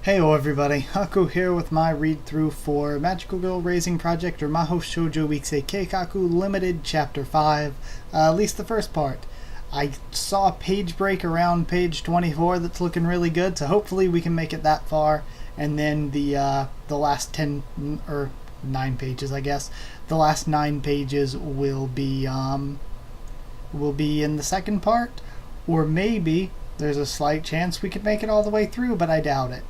Heyo everybody, Haku here with my read-through for Magical Girl Raising Project or Mahou Shoujo Ikusei Keikaku Limited Chapter 5, at least the first part. I saw a page break around page 24 that's looking really good, so hopefully we can make it that far, and then the last 10, or 9 pages I guess, the last 9 pages will be in the second part, or maybe there's a slight chance we could make it all the way through, but I doubt it.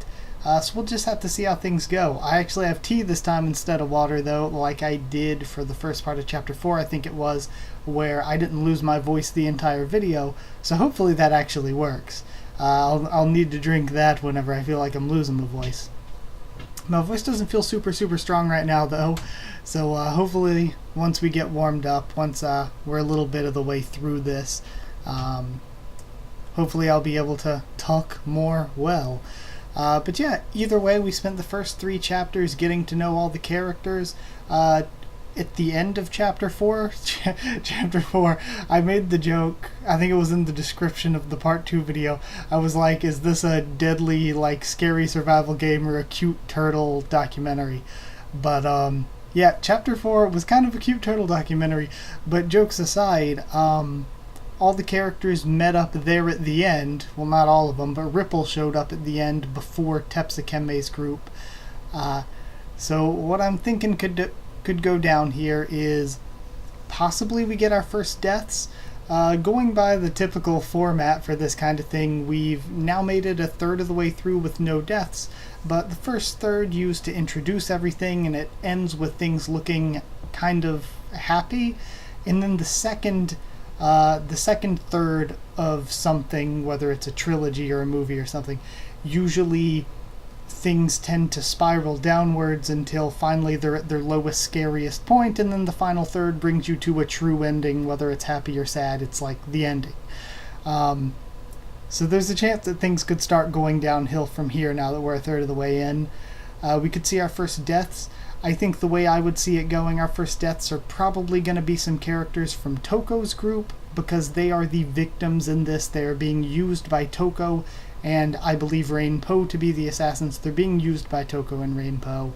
So we'll just have to see how things go. I actually have tea this time instead of water, though, like I did for the first part of Chapter 4, I think it was, where I didn't lose my voice the entire video, so hopefully that actually works. I'll need to drink that whenever I feel like I'm losing my voice. My voice doesn't feel super strong right now, though, so hopefully once we get warmed up, once we're a little bit of the way through this, hopefully I'll be able to talk more well. But yeah, either way, we spent the first 3 chapters getting to know all the characters. At the end of Chapter 4, Chapter 4, I made the joke, I think it was in the description of the Part 2 video, I was like, is this a deadly, like, scary survival game or a cute turtle documentary? But, yeah, Chapter 4 was kind of a cute turtle documentary, but jokes aside, all the characters met up there at the end. Well, not all of them, but Ripple showed up at the end before Tepsukeme's group. So what I'm thinking could go down here is possibly we get our first deaths. Going by the typical format for this kind of thing, we've now made it a third of the way through with no deaths, but the first third used to introduce everything, and it ends with things looking kind of happy, and then the second third of something, whether it's a trilogy or a movie or something, usually things tend to spiral downwards until finally they're at their lowest, scariest point, and then the final third brings you to a true ending, whether it's happy or sad. It's like the ending. So there's a chance that things could start going downhill from here now that we're a third of the way in. We could see our first deaths. I think the way I would see it going, our first deaths are probably going to be some characters from Toko's group, because they are the victims in this. They are being used by Toko, and I believe Rainpo to be the assassins. They're being used by Toko and Rainpo.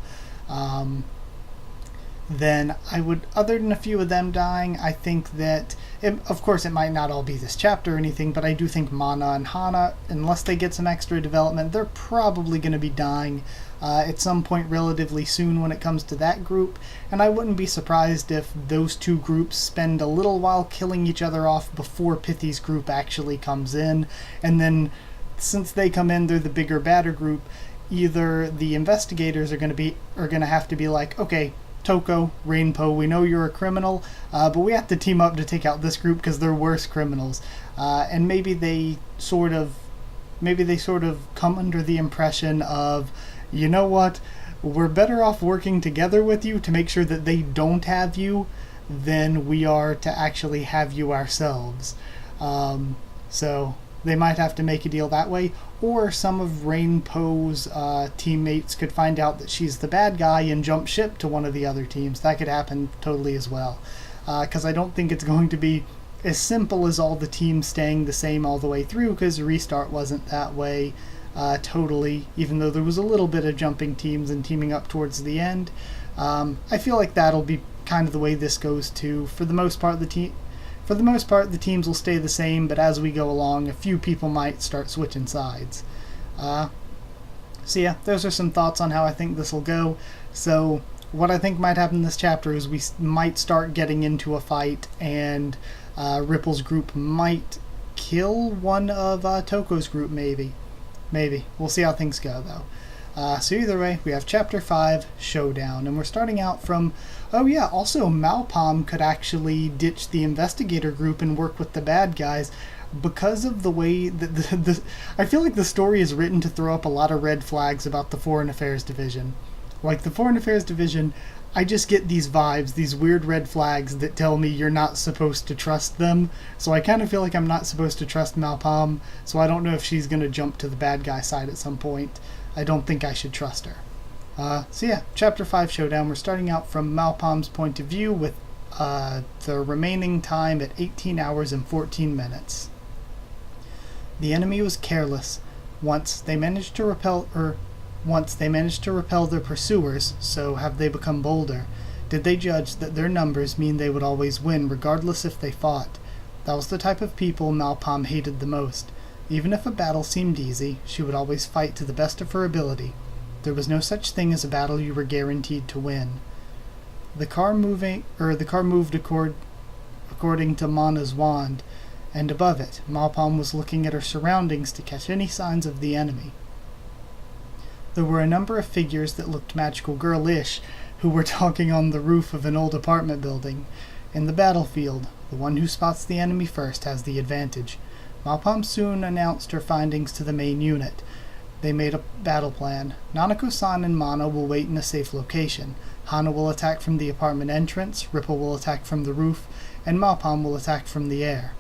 Then I would, other than a few of them dying, I think that, of course it might not all be this chapter or anything, but I do think Mana and Hana, unless they get some extra development, they're probably going to be dying at some point relatively soon when it comes to that group, and I wouldn't be surprised if those two groups spend a little while killing each other off before Pithy's group actually comes in, and then since they come in, they're the bigger, badder group. Either the investigators are going to have to be like, okay, Toko, Rainpo, we know you're a criminal, but we have to team up to take out this group because they're worse criminals. And maybe they sort of come under the impression of, you know what, we're better off working together with you to make sure that they don't have you than we are to actually have you ourselves. So they might have to make a deal that way, or some of Rainpo's teammates could find out that she's the bad guy and jump ship to one of the other teams. That could happen totally as well, because I don't think it's going to be as simple as all the teams staying the same all the way through, because Restart wasn't that way totally, even though there was a little bit of jumping teams and teaming up towards the end. I feel like that'll be kind of the way this goes too. For the most part, the teams will stay the same, but as we go along, a few people might start switching sides. So yeah, those are some thoughts on how I think this will go. So what I think might happen in this chapter is we might start getting into a fight, and Ripple's group might kill one of Toko's group, maybe. We'll see how things go, though. So either way, we have Chapter 5, Showdown, and we're starting out from... Oh yeah, also Malpom could actually ditch the investigator group and work with the bad guys because of the way that I feel like the story is written to throw up a lot of red flags about the Foreign Affairs Division. Like, the Foreign Affairs Division, I just get these vibes, these weird red flags that tell me you're not supposed to trust them. So I kind of feel like I'm not supposed to trust Malpom, so I don't know if she's going to jump to the bad guy side at some point. I don't think I should trust her. So yeah, Chapter 5 Showdown. We're starting out from Malpom's point of view with the remaining time at 18 hours and 14 minutes. The enemy was careless. Once they managed to repel Once they managed to repel their pursuers, so have they become bolder. Did they judge that their numbers mean they would always win, regardless if they fought? That was the type of people Malpam hated the most. Even if a battle seemed easy, she would always fight to the best of her ability. There was no such thing as a battle you were guaranteed to win. The car moved according to Mana's wand, and above it, Malpam was looking at her surroundings to catch any signs of the enemy. There were a number of figures that looked magical girl-ish who were talking on the roof of an old apartment building. In the battlefield, the one who spots the enemy first has the advantage. Malpam soon announced her findings to the main unit. They made a battle plan. Nanako-san and Mana will wait in a safe location. Hana will attack from the apartment entrance, Ripple will attack from the roof, and Malpam will attack from the air.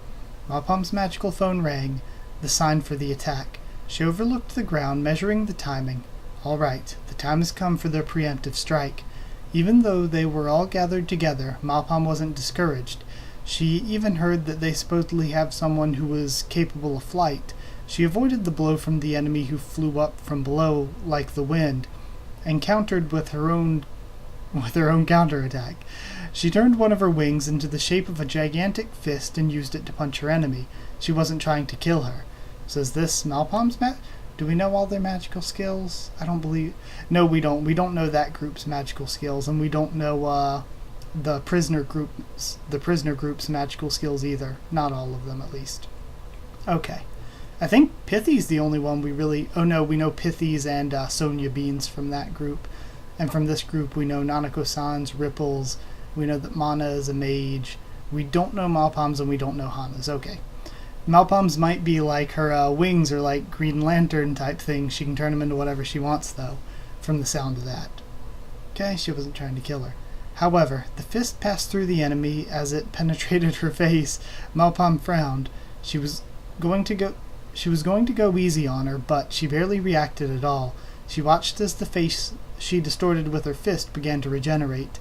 Malpam's magical phone rang, the sign for the attack. She overlooked the ground, measuring the timing. All right, the time has come for their preemptive strike. Even though they were all gathered together, Malpam wasn't discouraged. She even heard that they supposedly have someone who was capable of flight. She avoided the blow from the enemy who flew up from below like the wind, and countered with her own counterattack. She turned one of her wings into the shape of a gigantic fist and used it to punch her enemy. She wasn't trying to kill her. So is this Malpam's Do we know all their magical skills? I don't believe... No, we don't. We don't know that group's magical skills, and we don't know the prisoner group's magical skills either. Not all of them, at least. Okay. I think Pithy's the only one we really... Oh no, we know Pithy's and Sonia Beans from that group. And from this group we know Nanako-san's, Ripple's, we know that Mana is a mage. We don't know Malpam's and we don't know Hana's. Okay. Malpam's might be like her wings are like Green Lantern type thing. She can turn them into whatever she wants though, from the sound of that. Okay, she wasn't trying to kill her. However, the fist passed through the enemy as it penetrated her face. Malpam frowned. She was going to go easy on her, but she barely reacted at all. She watched as the face she distorted with her fist began to regenerate.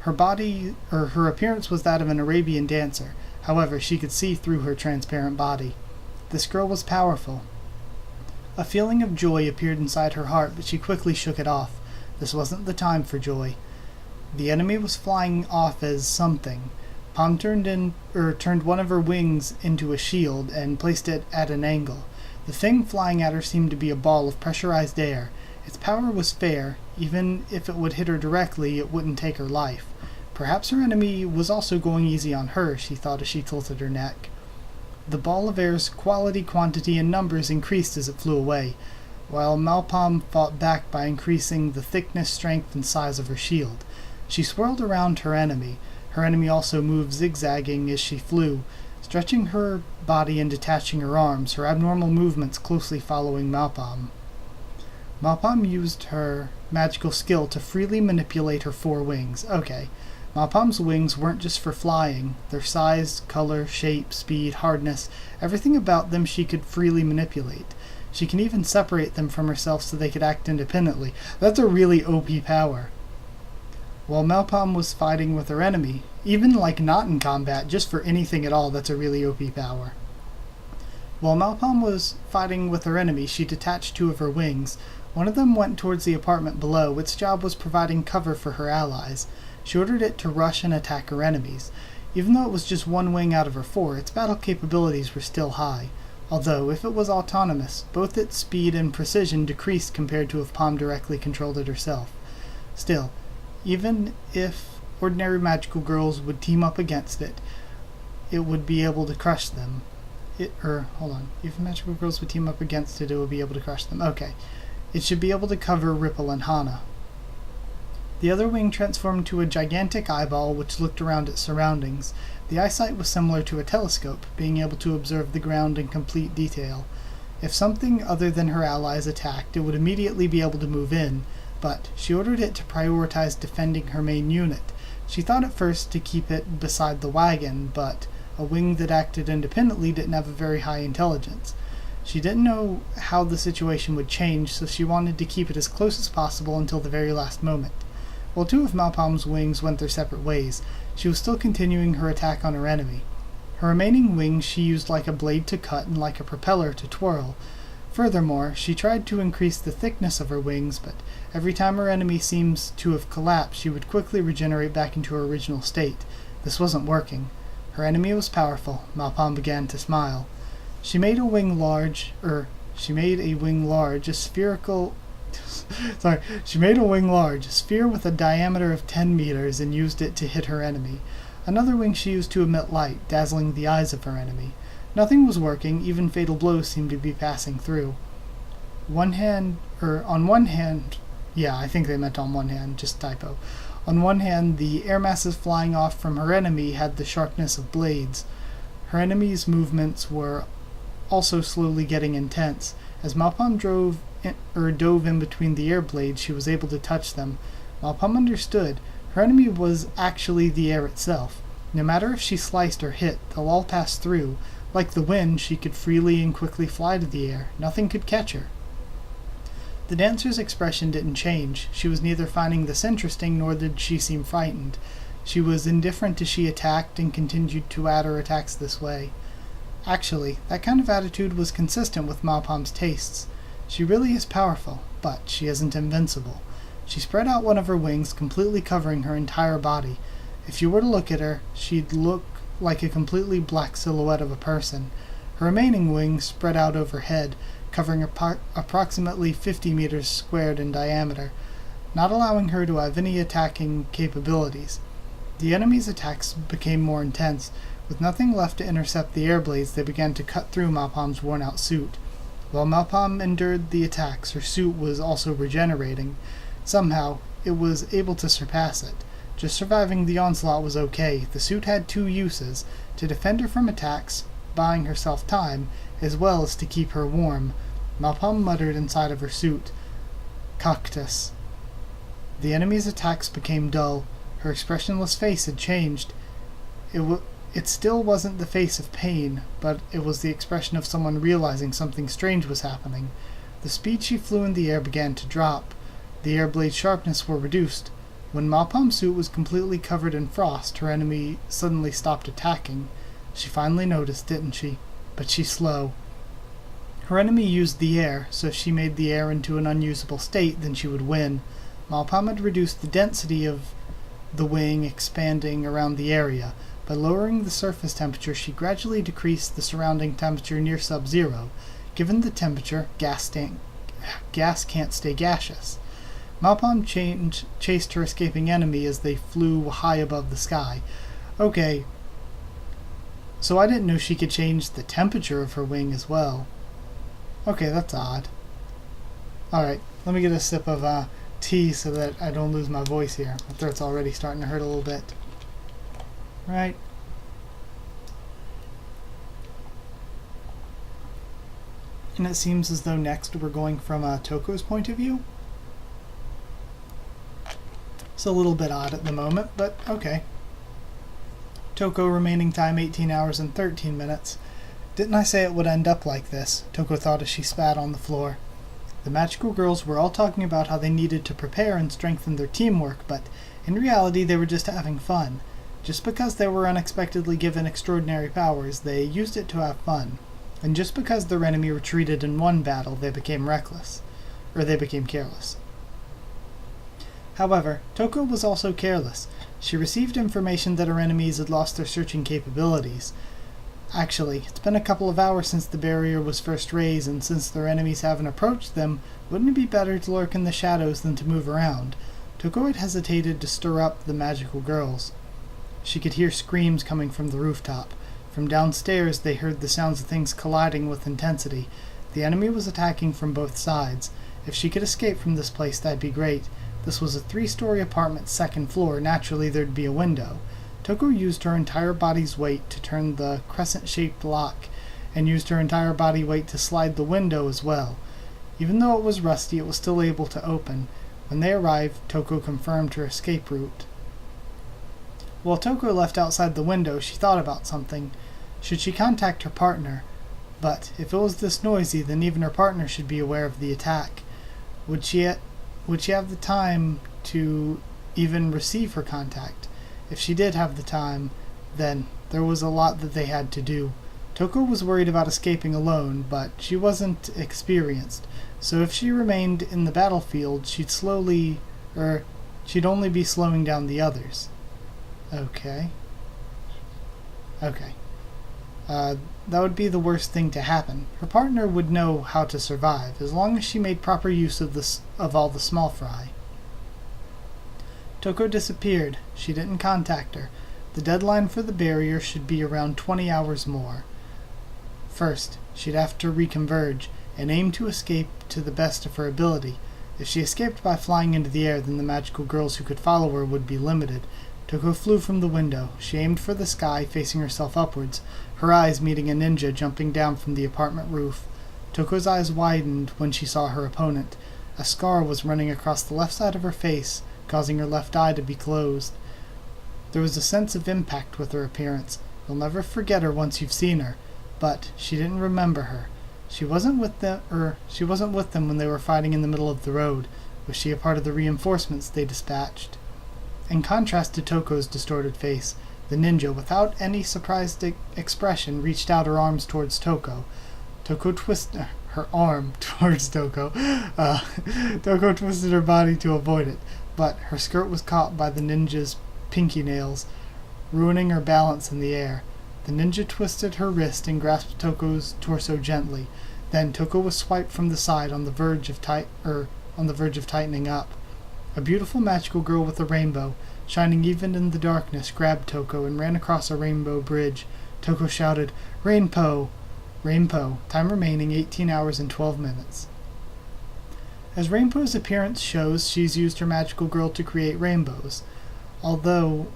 Her appearance was that of an Arabian dancer. However, she could see through her transparent body. This girl was powerful. A feeling of joy appeared inside her heart, but she quickly shook it off. This wasn't the time for joy. The enemy was flying off as something. Palm turned one of her wings into a shield and placed it at an angle. The thing flying at her seemed to be a ball of pressurized air. Its power was fair. Even if it would hit her directly, it wouldn't take her life. Perhaps her enemy was also going easy on her, she thought as she tilted her neck. The ball of air's quality, quantity, and numbers increased as it flew away, while Malpam fought back by increasing the thickness, strength, and size of her shield. She swirled around her enemy. Her enemy also moved zigzagging as she flew, stretching her body and detaching her arms, her abnormal movements closely following Malpam. Malpam used her magical skill to freely manipulate her four wings. Okay. Malpam's wings weren't just for flying. Their size, color, shape, speed, hardness, everything about them she could freely manipulate. She can even separate them from herself so they could act independently. That's a really OP power. While Malpam was fighting with her enemy, even like not in combat, just for anything at all, that's a really OP power. While Malpam was fighting with her enemy, she detached two of her wings. One of them went towards the apartment below. Its job was providing cover for her allies. She ordered it to rush and attack her enemies. Even though it was just one wing out of her four, its battle capabilities were still high. Although, if it was autonomous, both its speed and precision decreased compared to if Palm directly controlled it herself. Still, even if ordinary magical girls would team up against it, it would be able to crush them. If magical girls would team up against it, it would be able to crush them. Okay. It should be able to cover Ripple and Hana. The other wing transformed to a gigantic eyeball which looked around its surroundings. The eyesight was similar to a telescope, being able to observe the ground in complete detail. If something other than her allies attacked, it would immediately be able to move in, but she ordered it to prioritize defending her main unit. She thought at first to keep it beside the wagon, but a wing that acted independently didn't have a very high intelligence. She didn't know how the situation would change, so she wanted to keep it as close as possible until the very last moment. While two of Malpam's wings went their separate ways, she was still continuing her attack on her enemy. Her remaining wings she used like a blade to cut and like a propeller to twirl. Furthermore, she tried to increase the thickness of her wings, but every time her enemy seems to have collapsed, she would quickly regenerate back into her original state. This wasn't working. Her enemy was powerful. Malpam began to smile. She made a wing large, a spherical... She made a wing large, a sphere with a diameter of 10 meters, and used it to hit her enemy. Another wing she used to emit light, dazzling the eyes of her enemy. Nothing was working, even fatal blows seemed to be passing through. On one hand, just typo. On one hand, the air masses flying off from her enemy had the sharpness of blades. Her enemy's movements were also slowly getting intense. As Malpam dove in between the air blades, she was able to touch them. Malpam understood. Her enemy was actually the air itself. No matter if she sliced or hit, they'll all pass through. Like the wind, she could freely and quickly fly to the air. Nothing could catch her. The dancer's expression didn't change. She was neither finding this interesting, nor did she seem frightened. She was indifferent as she attacked and continued to add her attacks this way. Actually, that kind of attitude was consistent with Malpam's tastes. She really is powerful, but she isn't invincible. She spread out one of her wings, completely covering her entire body. If you were to look at her, she'd look like a completely black silhouette of a person. Her remaining wings spread out overhead, covering approximately 50 meters squared in diameter, not allowing her to have any attacking capabilities. The enemy's attacks became more intense. With nothing left to intercept the air blades, they began to cut through Malpam's worn-out suit. While Malpam endured the attacks, her suit was also regenerating. Somehow, it was able to surpass it. Just surviving the onslaught was okay. The suit had two uses: to defend her from attacks, buying herself time, as well as to keep her warm. Malpam muttered inside of her suit. Cactus. The enemy's attacks became dull. Her expressionless face had changed. It still wasn't the face of pain, but it was the expression of someone realizing something strange was happening. The speed she flew in the air began to drop. The air blade's sharpness were reduced. When Malpam's suit was completely covered in frost, her enemy suddenly stopped attacking. She finally noticed, didn't she? But she's slow. Her enemy used the air, so if she made the air into an unusable state, then she would win. Malpam had reduced the density of the wing expanding around the area. By lowering the surface temperature, she gradually decreased the surrounding temperature near sub-zero. Given the temperature, gas can't stay gaseous. Malpam chased her escaping enemy as they flew high above the sky. Okay, so I didn't know she could change the temperature of her wing as well. Okay, that's odd. Alright, let me get a sip of tea so that I don't lose my voice here. My throat's already starting to hurt a little bit. Right. And it seems as though next we're going from Toko's point of view. It's a little bit odd at the moment, but okay. Toko remaining time 18 hours and 13 minutes. Didn't I say it would end up like this? Toko thought as she spat on the floor. The magical girls were all talking about how they needed to prepare and strengthen their teamwork, but in reality they were just having fun. Just because they were unexpectedly given extraordinary powers, they used it to have fun. And just because their enemy retreated in one battle, they became careless. However, Toko was also careless. She received information that her enemies had lost their searching capabilities. Actually, it's been a couple of hours since the barrier was first raised, and since their enemies haven't approached them, wouldn't it be better to lurk in the shadows than to move around? Toko had hesitated to stir up the magical girls. She could hear screams coming from the rooftop. From downstairs they heard the sounds of things colliding with intensity. The enemy was attacking from both sides. If she could escape from this place, that'd be great. This was a 3-story apartment, 2nd floor. Naturally, there'd be a window. Toko used her entire body's weight to turn the crescent-shaped lock, and used her entire body weight to slide the window as well. Even though it was rusty, it was still able to open. When they arrived, Toko confirmed her escape route. While Toko left outside the window, she thought about something. Should she contact her partner? But if it was this noisy, then even her partner should be aware of the attack. Would she have the time to even receive her contact? If she did have the time, then there was a lot that they had to do. Toko was worried about escaping alone, but she wasn't experienced, so if she remained in the battlefield, she'd only be slowing down the others. Okay. That would be the worst thing to happen. Her partner would know how to survive, as long as she made proper use of all the small fry. Toko disappeared. She didn't contact her. The deadline for the barrier should be around 20 hours more. First, she'd have to reconverge, and aim to escape to the best of her ability. If she escaped by flying into the air, then the magical girls who could follow her would be limited. Toko flew from the window. She aimed for the sky, facing herself upwards, her eyes meeting a ninja jumping down from the apartment roof. Toko's eyes widened when she saw her opponent. A scar was running across the left side of her face, causing her left eye to be closed. There was a sense of impact with her appearance. You'll never forget her once you've seen her, but she didn't remember her. She wasn't with them when they were fighting in the middle of the road. Was she a part of the reinforcements they dispatched? In contrast to Toko's distorted face, the ninja, without any surprised expression, reached out her arms towards Toko. Toko twisted her arm towards Toko. Toko twisted her body to avoid it, but her skirt was caught by the ninja's pinky nails, ruining her balance in the air. The ninja twisted her wrist and grasped Toko's torso gently. Then Toko was swiped from the side on the verge of tightening up. A beautiful magical girl with a rainbow, shining even in the darkness, grabbed Toko and ran across a rainbow bridge. Toko shouted, "Rainbow! Rainbow!" Time remaining 18 hours and 12 minutes. As Rainbow's appearance shows, she's used her magical girl to create rainbows. Although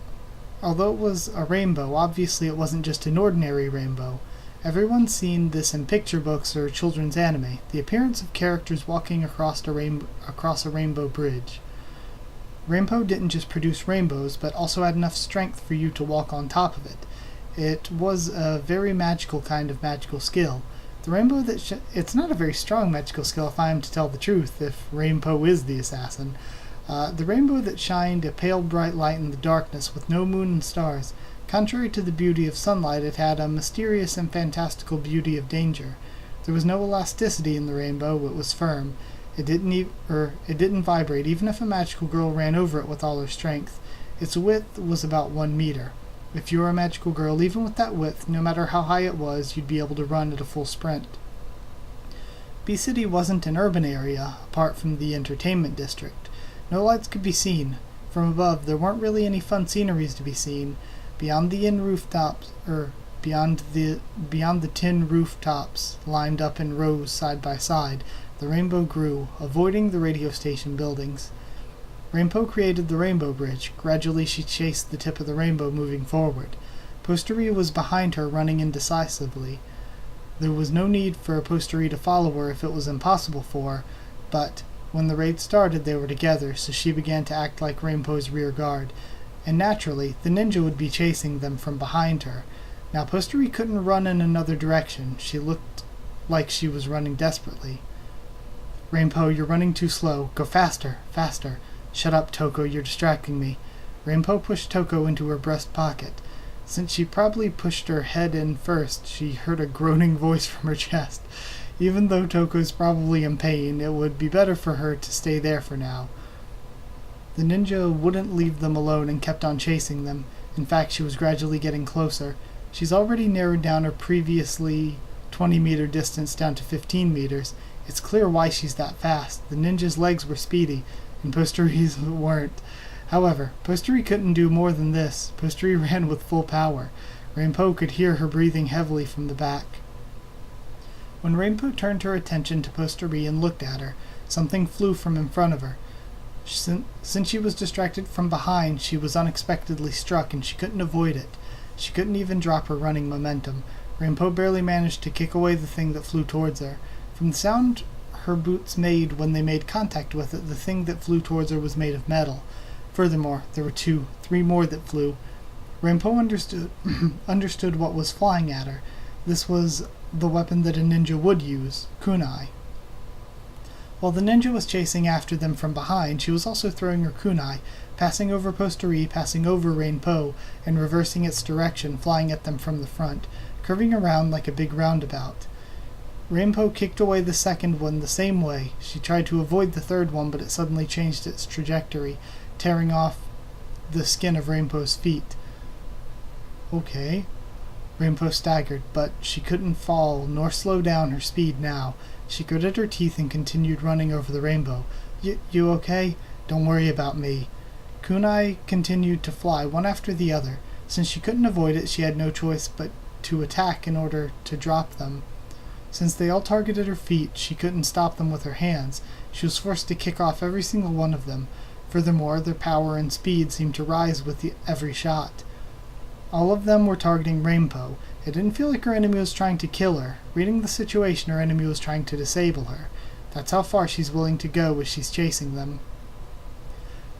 it was a rainbow, obviously it wasn't just an ordinary rainbow. Everyone's seen this in picture books or children's anime, the appearance of characters walking across a rainbow bridge. Rainbow didn't just produce rainbows, but also had enough strength for you to walk on top of it. It was a very magical kind of magical skill. The rainbow it's not a very strong magical skill, if I am to tell the truth, if Rainbow is the assassin. The rainbow that shined a pale bright light in the darkness with no moon and stars. Contrary to the beauty of sunlight, it had a mysterious and fantastical beauty of danger. There was no elasticity in the rainbow, it was firm. It didn't vibrate, even if a magical girl ran over it with all her strength. Its width was about 1 meter. If you were a magical girl, even with that width, no matter how high it was, you'd be able to run at a full sprint. B-City wasn't an urban area, apart from the entertainment district. No lights could be seen. From above, there weren't really any fun sceneries to be seen. Beyond the tin rooftops, lined up in rows side by side, the rainbow grew, avoiding the radio station buildings. Rainbow created the rainbow bridge. Gradually she chased the tip of the rainbow, moving forward. Posterie was behind her, running indecisively. There was no need for a Posterie to follow her if it was impossible for her, but when the raid started they were together, so she began to act like Rainbow's rear guard. And naturally, the ninja would be chasing them from behind her. Now Posterie couldn't run in another direction. She looked like she was running desperately. "Rainbow, you're running too slow. Go faster, faster." "Shut up, Toko, you're distracting me." Rainbow pushed Toko into her breast pocket. Since she probably pushed her head in first, she heard a groaning voice from her chest. Even though Toko's probably in pain, it would be better for her to stay there for now. The ninja wouldn't leave them alone and kept on chasing them. In fact, she was gradually getting closer. She's already narrowed down her previously 20-meter distance down to 15 meters. It's clear why she's that fast. The ninja's legs were speedy, and Posterie's weren't. However, Posterie couldn't do more than this. Posterie ran with full power. Rainbow could hear her breathing heavily from the back. When Rainbow turned her attention to Posterie and looked at her, something flew from in front of her. Since she was distracted from behind, she was unexpectedly struck, and she couldn't avoid it. She couldn't even drop her running momentum. Rainbow barely managed to kick away the thing that flew towards her. From the sound her boots made when they made contact with it, the thing that flew towards her was made of metal. Furthermore, there were three more that flew. Rainbow understood what was flying at her. This was the weapon that a ninja would use, kunai. While the ninja was chasing after them from behind, she was also throwing her kunai, passing over Posterie, passing over Rainbow, and reversing its direction, flying at them from the front. curving around like a big roundabout. Rainbow kicked away the second one the same way. She tried to avoid the third one, but it suddenly changed its trajectory, tearing off the skin of Rainbow's feet. Okay. Rainbow staggered, but she couldn't fall nor slow down her speed now. She gritted her teeth and continued running over the rainbow. You okay? Don't worry about me. Kunai continued to fly, one after the other. Since she couldn't avoid it, she had no choice but to attack in order to drop them. Since they all targeted her feet, she couldn't stop them with her hands. She was forced to kick off every single one of them. Furthermore, their power and speed seemed to rise with every shot. All of them were targeting Rainbow. It didn't feel like her enemy was trying to kill her. Reading the situation, her enemy was trying to disable her. That's how far she's willing to go as she's chasing them.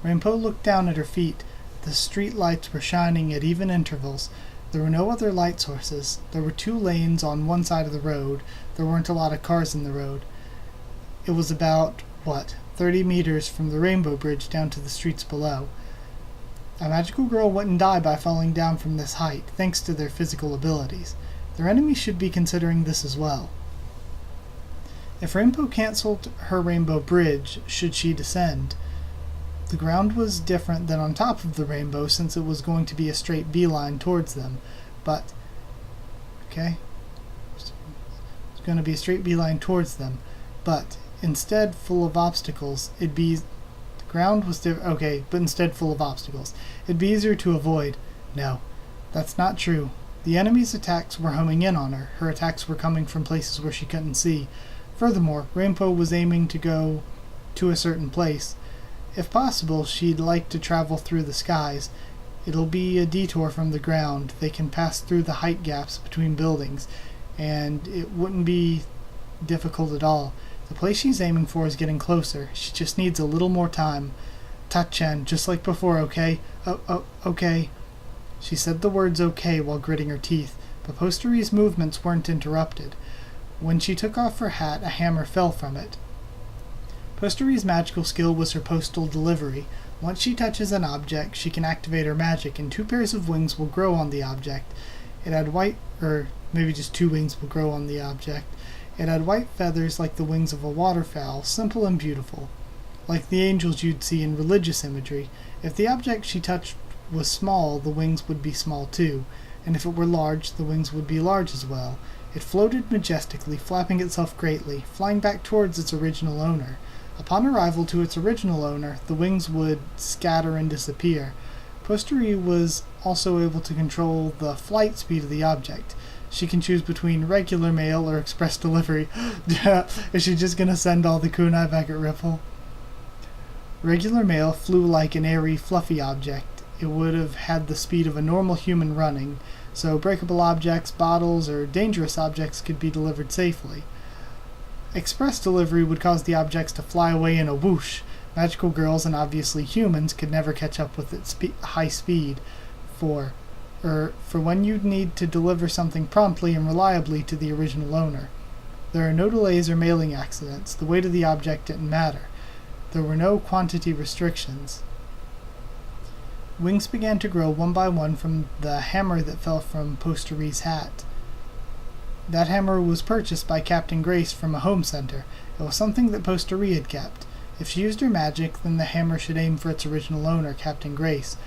Rainbow looked down at her feet. The street lights were shining at even intervals. There were no other light sources. There were 2 lanes on one side of the road. There weren't a lot of cars in the road. It was about, 30 meters from the Rainbow Bridge down to the streets below. A magical girl wouldn't die by falling down from this height, thanks to their physical abilities. Their enemies should be considering this as well. If Rainbow cancelled her Rainbow Bridge, should she descend? The ground was different than on top of the rainbow, since it was going to be a straight beeline towards them. But, okay, it's going to be a straight beeline towards them. But instead, full of obstacles, it'd be... The ground was different. Okay, but instead full of obstacles. It'd be easier to avoid. No, that's not true. The enemy's attacks were homing in on her. Her attacks were coming from places where she couldn't see. Furthermore, Rainbow was aiming to go to a certain place. If possible, she'd like to travel through the skies. It'll be a detour from the ground. They can pass through the height gaps between buildings, and it wouldn't be difficult at all. The place she's aiming for is getting closer. She just needs a little more time. Tachen, just like before, okay? Okay. She said the words okay while gritting her teeth, but Posteri's movements weren't interrupted. When she took off her hat, a hammer fell from it. Posteri's magical skill was her postal delivery. Once she touches an object, she can activate her magic, and 2 pairs of wings will grow on the object. It had maybe just 2 wings will grow on the object. It had white feathers like the wings of a waterfowl, simple and beautiful, like the angels you'd see in religious imagery. If the object she touched was small, the wings would be small too, and if it were large, the wings would be large as well. It floated majestically, flapping itself greatly, flying back towards its original owner. Upon arrival to its original owner, the wings would scatter and disappear. Posteri was also able to control the flight speed of the object. She can choose between regular mail or express delivery. Is she just going to send all the kunai back at Ripple? Regular mail flew like an airy, fluffy object. It would have had the speed of a normal human running, so breakable objects, bottles, or dangerous objects could be delivered safely. Express delivery would cause the objects to fly away in a whoosh. Magical girls, and obviously humans, could never catch up with its high speed for when you'd need to deliver something promptly and reliably to the original owner. There are no delays or mailing accidents. The weight of the object didn't matter. There were no quantity restrictions. Wings began to grow one by one from the hammer that fell from Posteri's hat. That hammer was purchased by Captain Grace from a home center. It was something that Posteri had kept. If she used her magic, then the hammer should aim for its original owner, Captain Grace.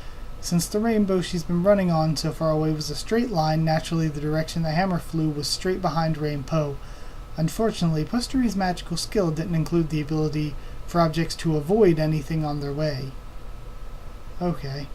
Since the rainbow she's been running on so far away was a straight line, naturally the direction the hammer flew was straight behind Rainbow. Unfortunately, Posteri's magical skill didn't include the ability for objects to avoid anything on their way. Okay.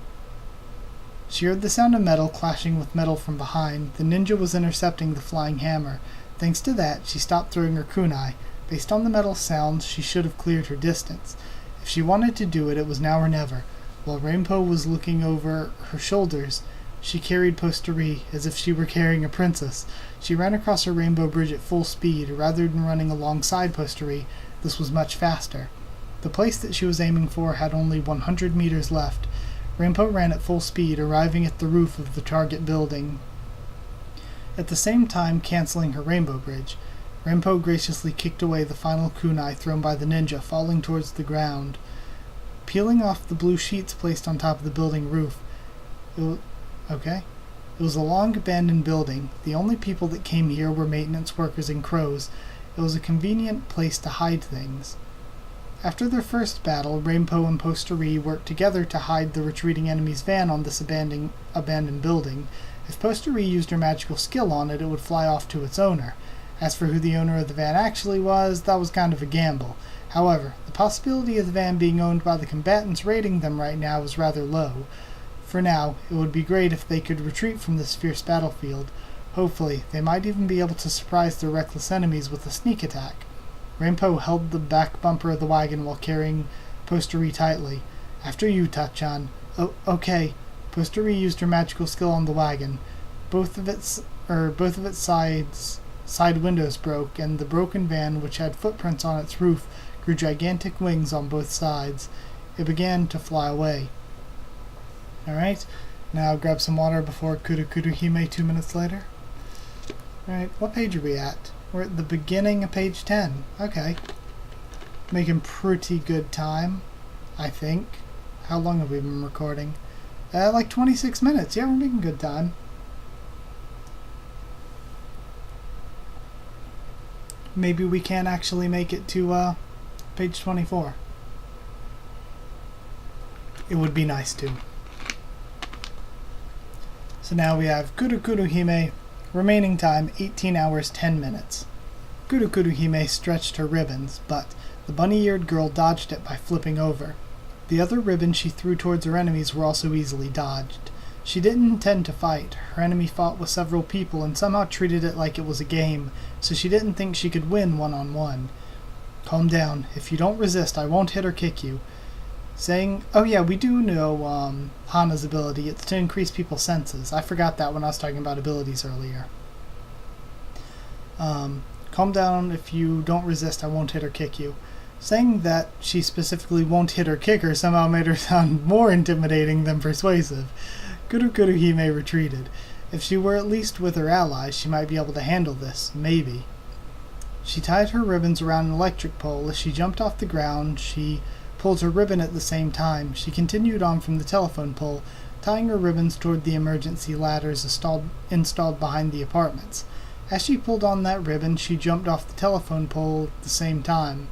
She heard the sound of metal clashing with metal from behind. The ninja was intercepting the flying hammer. Thanks to that, she stopped throwing her kunai. Based on the metal sounds, she should have cleared her distance. If she wanted to do it, it was now or never. While Rainbow was looking over her shoulders, she carried Posteri as if she were carrying a princess. She ran across her Rainbow Bridge at full speed. Rather than running alongside Posteri, this was much faster. The place that she was aiming for had only 100 meters left. Rainbow ran at full speed, arriving at the roof of the target building, at the same time canceling her Rainbow Bridge. Rainbow graciously kicked away the final kunai thrown by the ninja, falling towards the ground. Peeling off the blue sheets placed on top of the building roof. Okay. It was a long abandoned building. The only people that came here were maintenance workers and crows. It was a convenient place to hide things. After their first battle, Rainbow and Poster-E worked together to hide the retreating enemy's van on this abandoned building. If Poster-E used her magical skill on it, it would fly off to its owner. As for who the owner of the van actually was, that was kind of a gamble. However, the possibility of the van being owned by the combatants raiding them right now was rather low. For now, it would be great if they could retreat from this fierce battlefield. Hopefully, they might even be able to surprise their reckless enemies with a sneak attack. Rainbow held the back bumper of the wagon while carrying Poster-E tightly. After you, Tachan. Oh, okay. Poster-E used her magical skill on the wagon. Both of its side windows broke, and the broken van, which had footprints on its roof, grew gigantic wings on both sides. It began to fly away. Alright, now grab some water before Kuru Hime 2 minutes later. Alright, what page are we at? We're at the beginning of page 10. Okay. Making pretty good time, I think. How long have we been recording? Like 26 minutes. Yeah, we're making good time. Maybe we can actually make it to page 24. It would be nice to. So now we have Kuru Hime, remaining time 18 hours 10 minutes. Kuru Hime stretched her ribbons, but the bunny-eared girl dodged it by flipping over. The other ribbons she threw towards her enemies were also easily dodged. She didn't intend to fight. Her enemy fought with several people and somehow treated it like it was a game, so she didn't think she could win one-on-one. Calm down. If you don't resist, I won't hit or kick you. Saying, oh yeah, we do know Hana's ability. It's to increase people's senses. I forgot that when I was talking about abilities earlier. Calm down. If you don't resist, I won't hit or kick you. Saying that she specifically won't hit or kick her somehow made her sound more intimidating than persuasive. Kuru Hime retreated. If she were at least with her allies, she might be able to handle this. Maybe. She tied her ribbons around an electric pole. As she jumped off the ground, she pulled her ribbon at the same time. She continued on from the telephone pole, tying her ribbons toward the emergency ladders installed behind the apartments. As she pulled on that ribbon, she jumped off the telephone pole at the same time.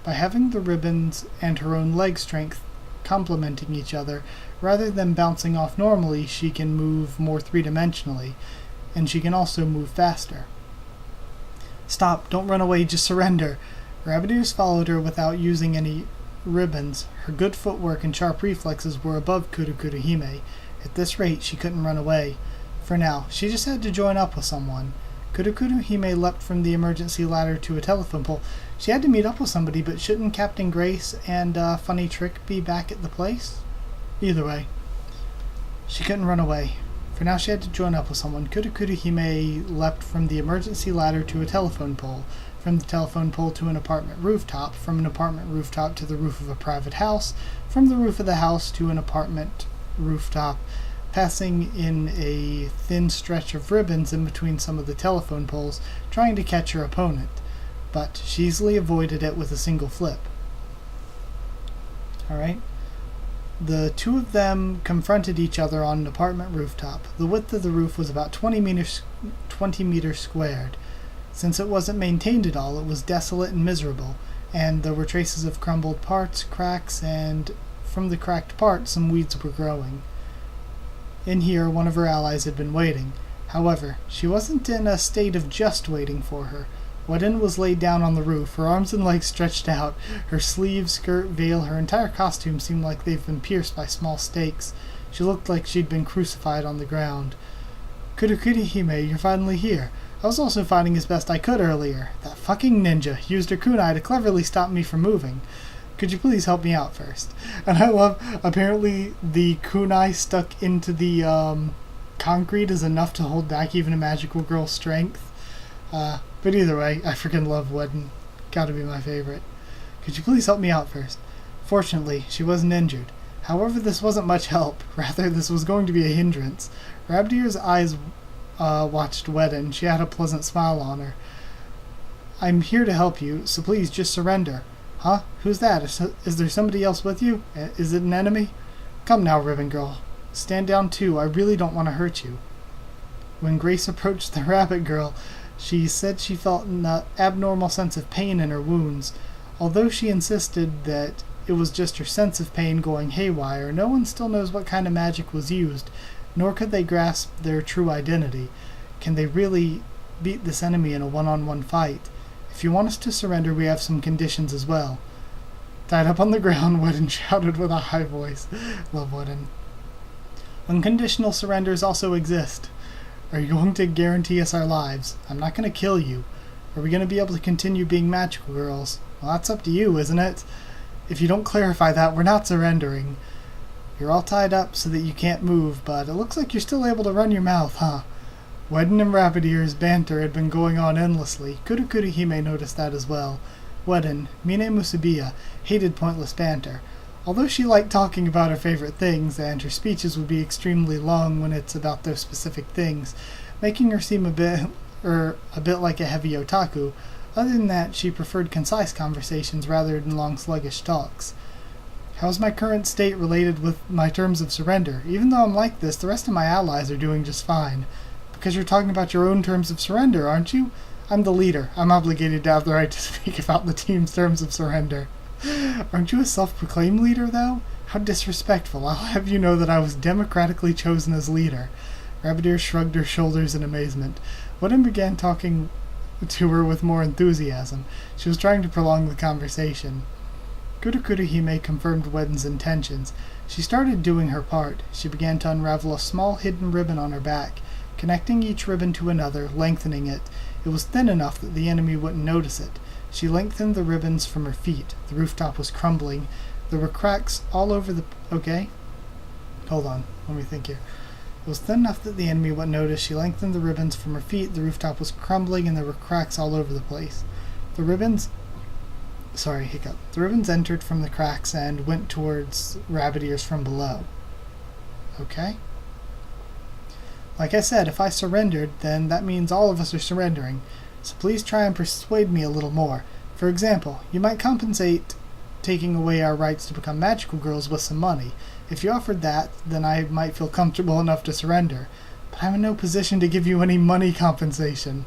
By having the ribbons and her own leg strength complementing each other, rather than bouncing off normally, she can move more three-dimensionally, and she can also move faster. Stop, don't run away, just surrender. Rabbit Ears followed her without using any ribbons. Her good footwork and sharp reflexes were above Kuru Hime. At this rate, she couldn't run away. For now, she just had to join up with someone. Kuru Hime leapt from the emergency ladder to a telephone pole. She had to meet up with somebody, but shouldn't Captain Grace and Funny Trick be back at the place? Either way, she couldn't run away. For now, she had to join up with someone. Kuru Hime leapt from the emergency ladder to a telephone pole, from the telephone pole to an apartment rooftop, from an apartment rooftop to the roof of a private house, from the roof of the house to an apartment rooftop, passing in a thin stretch of ribbons in between some of the telephone poles, trying to catch her opponent. But she easily avoided it with a single flip. Alright. The two of them confronted each other on an apartment rooftop. The width of the roof was about 20 meters squared. Since it wasn't maintained at all, it was desolate and miserable, and there were traces of crumbled parts, cracks, and from the cracked parts some weeds were growing. In here, one of her allies had been waiting. However, she wasn't in a state of just waiting for her. Wedin was laid down on the roof, her arms and legs stretched out, her sleeve, skirt, veil, her entire costume seemed like they'd been pierced by small stakes. She looked like she'd been crucified on the ground. Kuru Hime, you're finally here. I was also fighting as best I could earlier. That fucking ninja used her kunai to cleverly stop me from moving. Could you please help me out first? And I love, apparently the kunai stuck into the concrete is enough to hold back even a magical girl's strength. But either way, I freaking love Wedin. Gotta be my favorite. Could you please help me out first? Fortunately, she wasn't injured. However, this wasn't much help. Rather, this was going to be a hindrance. Rabbit Ears' eyes watched Wedin. She had a pleasant smile on her. I'm here to help you, so please just surrender. Huh? Who's that? Is there somebody else with you? Is it an enemy? Come now, Ribbon Girl. Stand down too. I really don't want to hurt you. When Grace approached the rabbit girl, she said she felt an abnormal sense of pain in her wounds. Although she insisted that it was just her sense of pain going haywire, no one still knows what kind of magic was used, nor could they grasp their true identity. Can they really beat this enemy in a one-on-one fight? If you want us to surrender, we have some conditions as well. Tied up on the ground, Wedin shouted with a high voice. Love Wedin. Unconditional surrenders also exist. Are you going to guarantee us our lives? I'm not going to kill you. Are we going to be able to continue being magical girls? Well, that's up to you, isn't it? If you don't clarify that, we're not surrendering. You're all tied up so that you can't move, but it looks like you're still able to run your mouth, huh? Wedin and Rabbit Ear's banter had been going on endlessly. Kurukuru Hime noticed that as well. Wedin, Mine Musubiya, hated pointless banter. Although she liked talking about her favorite things, and her speeches would be extremely long when it's about those specific things, making her seem a bit like a heavy otaku. Other than that, she preferred concise conversations rather than long sluggish talks. How is my current state related with my terms of surrender? Even though I'm like this, the rest of my allies are doing just fine. Because you're talking about your own terms of surrender, aren't you? I'm the leader. I'm obligated to have the right to speak about the team's terms of surrender. Aren't you a self-proclaimed leader, though? How disrespectful. I'll have you know that I was democratically chosen as leader. Rabbit Ear shrugged her shoulders in amazement. Wedin began talking to her with more enthusiasm. She was trying to prolong the conversation. Kurukuru Hime confirmed Wedin's intentions. She started doing her part. She began to unravel a small hidden ribbon on her back, connecting each ribbon to another, lengthening it. It was thin enough that the enemy wouldn't notice it. She lengthened the ribbons from her feet. The rooftop was crumbling. There were cracks all over the... Okay. Hold on. Let me think here. It was thin enough that the enemy wouldn't notice. She lengthened the ribbons from her feet. The rooftop was crumbling, and there were cracks all over the place. The ribbons... Sorry, hiccup. The ribbons entered from the cracks and went towards Rabbit Ears from below. Okay. Like I said, if I surrendered, then that means all of us are surrendering. So please try and persuade me a little more. For example, you might compensate taking away our rights to become magical girls with some money. If you offered that, then I might feel comfortable enough to surrender. But I'm in no position to give you any money compensation.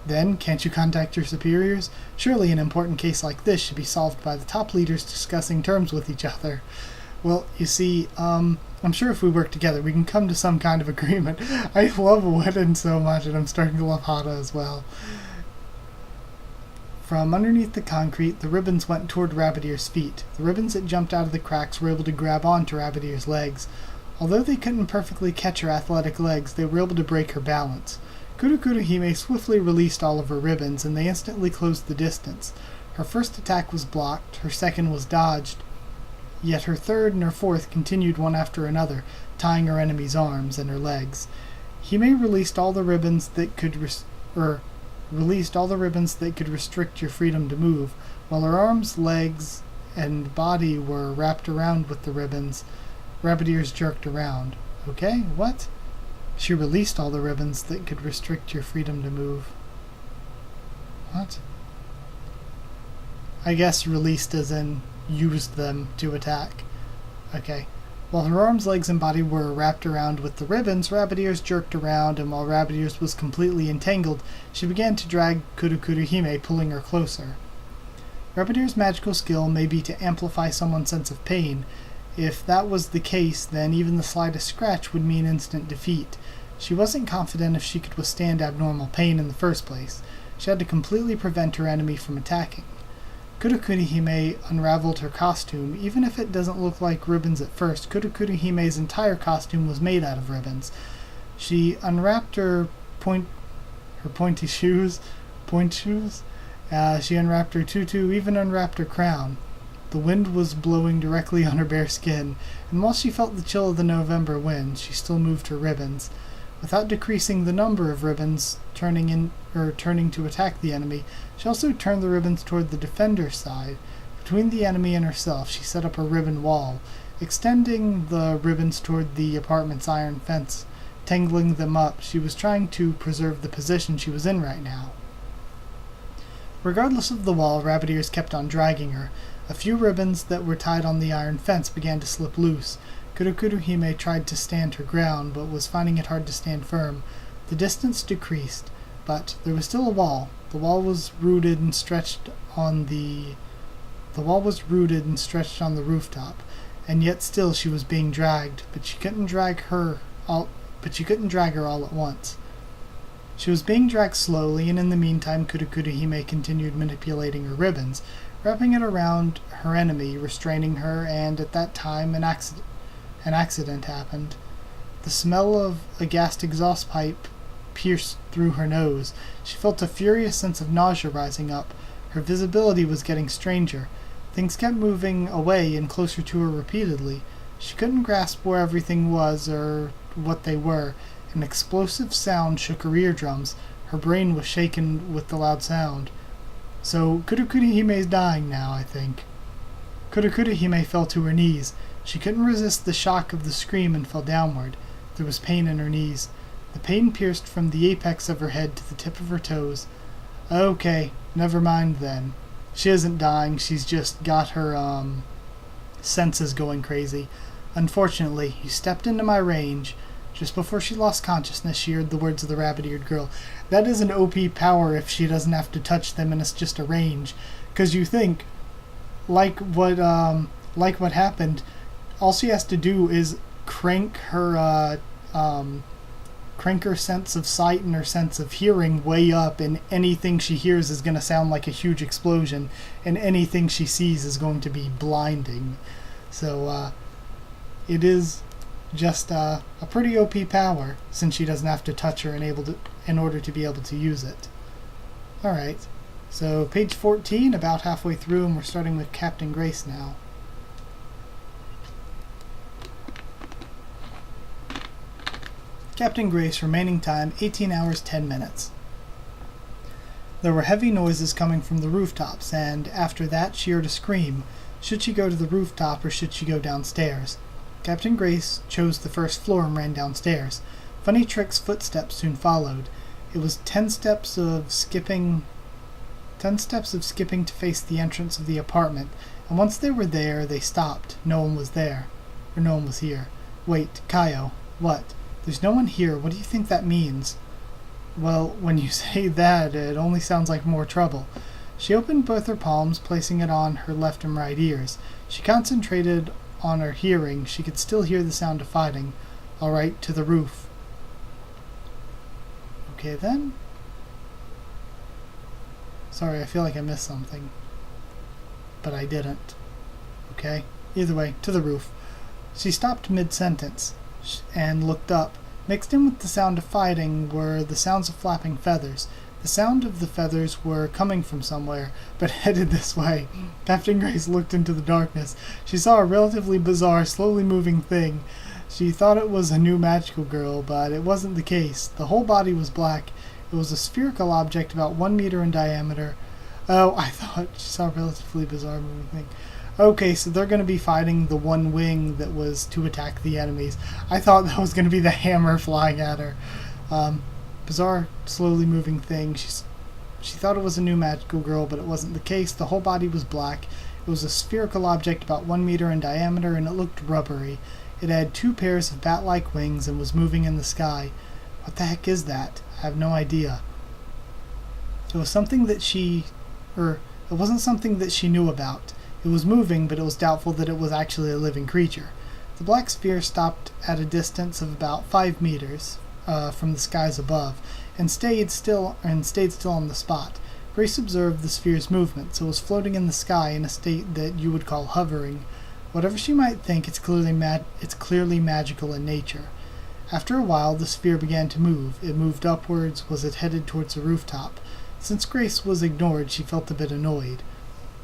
Then, can't you contact your superiors? Surely an important case like this should be solved by the top leaders discussing terms with each other. Well, you see, I'm sure if we work together, we can come to some kind of agreement. I love Wedin so much, and I'm starting to love Hana as well. From underneath the concrete, the ribbons went toward Rabbit Ear's feet. The ribbons that jumped out of the cracks were able to grab onto Rabbit Ear's legs. Although they couldn't perfectly catch her athletic legs, they were able to break her balance. Kurukuru Hime swiftly released all of her ribbons, and they instantly closed the distance. Her first attack was blocked, her second was dodged, yet her third and her fourth continued one after another, tying her enemy's arms and her legs. Hime released all the ribbons that could restrict your freedom to move, while her arms, legs, and body were wrapped around with the ribbons. Rabbit Ears jerked around. Okay, what? She released all the ribbons that could restrict your freedom to move. What? I guess released as in used them to attack. Okay. While her arms, legs, and body were wrapped around with the ribbons, Rabbit Ears jerked around, and while Rabbit Ears was completely entangled, she began to drag Kurukuru Hime, pulling her closer. Rabbit Ears' magical skill may be to amplify someone's sense of pain. If that was the case, then even the slightest scratch would mean instant defeat. She wasn't confident if she could withstand abnormal pain in the first place. She had to completely prevent her enemy from attacking. Kurukuru Hime unraveled her costume. Even if it doesn't look like ribbons at first, Kurukuru Hime's entire costume was made out of ribbons. She unwrapped her pointy shoes. She unwrapped her tutu, even unwrapped her crown. The wind was blowing directly on her bare skin, and while she felt the chill of the November wind, she still moved her ribbons. Without decreasing the number of ribbons turning to attack the enemy, she also turned the ribbons toward the defender's side. Between the enemy and herself, she set up a ribbon wall, extending the ribbons toward the apartment's iron fence. Tangling them up, she was trying to preserve the position she was in right now. Regardless of the wall, Rabbit Ears kept on dragging her. A few ribbons that were tied on the iron fence began to slip loose. Kurukuru Hime tried to stand her ground, but was finding it hard to stand firm. The distance decreased, but there was still a wall. The wall was rooted and stretched on the rooftop, and yet still she was being dragged, but she couldn't drag her all at once. She was being dragged slowly, and in the meantime Kurukuri-hime continued manipulating her ribbons, wrapping it around her enemy, restraining her, and at that time an accident happened. The smell of a gassed exhaust pipe pierced through her nose. She felt a furious sense of nausea rising up. Her visibility was getting stranger. Things kept moving away and closer to her repeatedly. She couldn't grasp where everything was or what they were. An explosive sound shook her eardrums. Her brain was shaken with the loud sound. So Kurukuri-hime's dying now, I think. Kurukuri-hime fell to her knees. She couldn't resist the shock of the scream and fell downward. There was pain in her knees. The pain pierced from the apex of her head to the tip of her toes. Okay, never mind then. She isn't dying, she's just got her, senses going crazy. Unfortunately, you stepped into my range. Just before she lost consciousness, she heard the words of the rabbit-eared girl. That is an OP power if she doesn't have to touch them and it's just a range. 'Cause you think, like what happened, all she has to do is crank her sense of sight and her sense of hearing way up, and anything she hears is going to sound like a huge explosion, and anything she sees is going to be blinding. So it is just a pretty OP power, since she doesn't have to touch her in order to be able to use it. Alright, so page 14, about halfway through, and we're starting with Captain Grace now. Captain Grace, remaining time 18 hours 10 minutes. There were heavy noises coming from the rooftops, and after that she heard a scream. Should she go to the rooftop or should she go downstairs? Captain Grace chose the first floor and ran downstairs. Funny Trick's footsteps soon followed. It was 10 steps of skipping to face the entrance of the apartment, and once they were there, they stopped. No one was there. Or no one was here. Wait, Kaio. What? There's no one here. What do you think that means? Well, when you say that, it only sounds like more trouble. She opened both her palms, placing it on her left and right ears. She concentrated on her hearing. She could still hear the sound of fighting. All right, to the roof. Okay, then. Sorry, I feel like I missed something. But I didn't. Okay? Either way, to the roof. She stopped mid-sentence and looked up. Mixed in with the sound of fighting were the sounds of flapping feathers. The sound of the feathers were coming from somewhere, but headed this way. Captain Grace looked into the darkness. She saw a relatively bizarre, slowly moving thing. She thought it was a new magical girl, but it wasn't the case. The whole body was black. It was a spherical object about 1 meter in diameter. Oh, I thought she saw a relatively bizarre moving thing. Okay, so they're going to be fighting the one wing that was to attack the enemies. I thought that was going to be the hammer flying at her. Bizarre, slowly moving thing. She thought it was a new magical girl, but it wasn't the case. The whole body was black. It was a spherical object about 1 meter in diameter, and it looked rubbery. It had 2 pairs of bat-like wings and was moving in the sky. What the heck is that? I have no idea. It was something that it wasn't something that she knew about. It was moving, but it was doubtful that it was actually a living creature. The black sphere stopped at a distance of about 5 meters from the skies above, and stayed still on the spot. Grace observed the sphere's movement, so it was floating in the sky in a state that you would call hovering. Whatever she might think, it's clearly magical in nature. After a while, the sphere began to move. It moved upwards. Was it headed towards the rooftop? Since Grace was ignored, she felt a bit annoyed.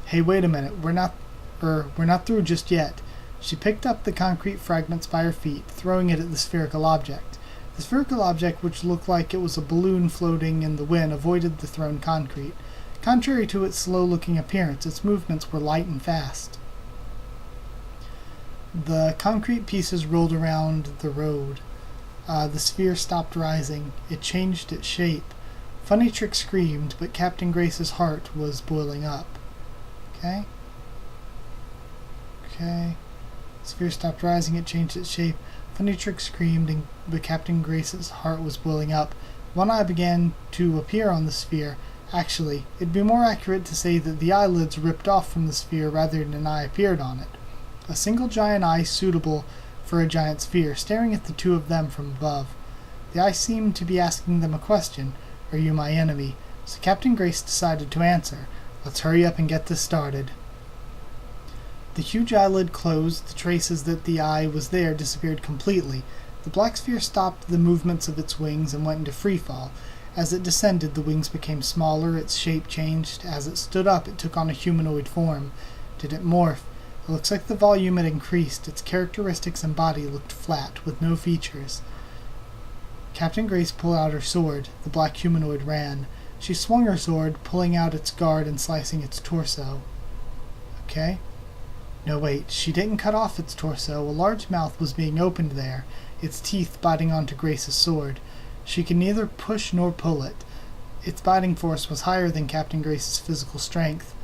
Hey, wait a minute. We're not through just yet. She picked up the concrete fragments by her feet, throwing it at the spherical object. The spherical object, which looked like it was a balloon floating in the wind, avoided the thrown concrete. Contrary to its slow-looking appearance, its movements were light and fast. The concrete pieces rolled around the road. The sphere stopped rising. It changed its shape. Funny Trick screamed, but Captain Grace's heart was boiling up. Okay. The sphere stopped rising. It changed its shape. Funny Trick screamed, but Captain Grace's heart was boiling up. One eye began to appear on the sphere. Actually, it'd be more accurate to say that the eyelids ripped off from the sphere rather than an eye appeared on it. A single giant eye suitable for a giant sphere, staring at the two of them from above. The eye seemed to be asking them a question. Are you my enemy? So Captain Grace decided to answer. Let's hurry up and get this started. The huge eyelid closed. The traces that the eye was there disappeared completely. The black sphere stopped the movements of its wings and went into freefall. As it descended, the wings became smaller, its shape changed. As it stood up, it took on a humanoid form. Did it morph? It looks like the volume had increased. Its characteristics and body looked flat, with no features. Captain Grace pulled out her sword. The black humanoid ran. She swung her sword, pulling out its guard and slicing its torso. Okay. No, wait, she didn't cut off its torso. A large mouth was being opened there, its teeth biting onto Grace's sword. She could neither push nor pull it. Its biting force was higher than Captain Grace's physical strength.